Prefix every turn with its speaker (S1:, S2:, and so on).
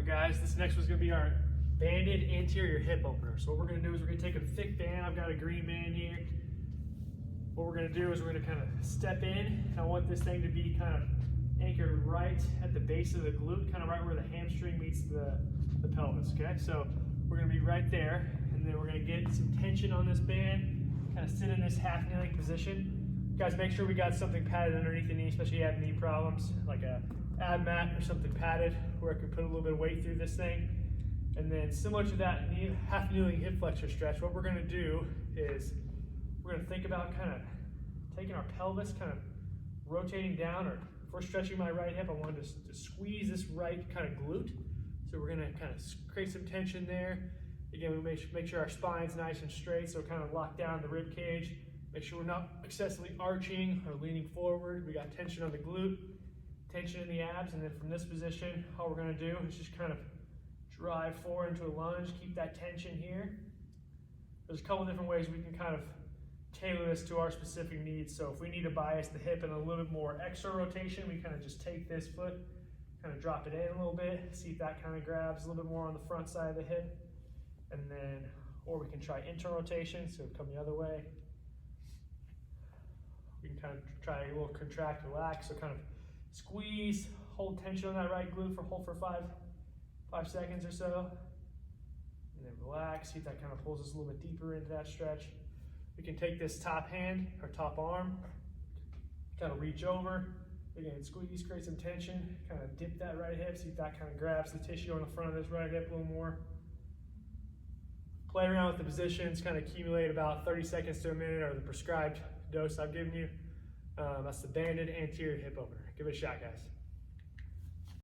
S1: Alright guys, this next one's going to be our banded anterior hip opener. So what we're going to do is we're going to take a thick band. I've got a green band here. What we're going to do is we're going to kind of step in, and I want this thing to be kind of anchored right at the base of the glute, kind of right where the hamstring meets the pelvis, okay? So we're going to be right there, and then we're going to get some tension on this band, kind of sit in this half kneeling position. Guys, make sure we got something padded underneath the knee, especially if you have knee problems, like a ab mat or something padded where I can put a little bit of weight through this thing. And then similar to that half kneeling hip flexor stretch, what we're going to do is we're going to think about kind of taking our pelvis, kind of rotating down, or if we're stretching my right hip, I want to squeeze this right kind of glute. So we're going to kind of create some tension there. Again, we make sure our spine's nice and straight, so kind of lock down the rib cage. Make sure we're not excessively arching or leaning forward. We got tension on the glute, tension in the abs, and then from this position, all we're going to do is just kind of drive forward into a lunge, keep that tension here. There's a couple different ways we can kind of tailor this to our specific needs. So if we need to bias the hip in a little bit more extra rotation, we kind of just take this foot, kind of drop it in a little bit, see if that kind of grabs a little bit more on the front side of the hip. And then, or we can try internal rotation, so come the other way. We can kind of try a little contract, relax, so kind of squeeze, hold tension on that right glute hold for five seconds or so. And then relax, see if that kind of pulls us a little bit deeper into that stretch. We can take this top hand or top arm, kind of reach over, again, squeeze, create some tension, kind of dip that right hip, see if that kind of grabs the tissue on the front of this right hip a little more. Play around with the positions, kind of accumulate about 30 seconds to a minute, or the prescribed dose I've given you. That's the banded anterior hip opener. Give it a shot, guys.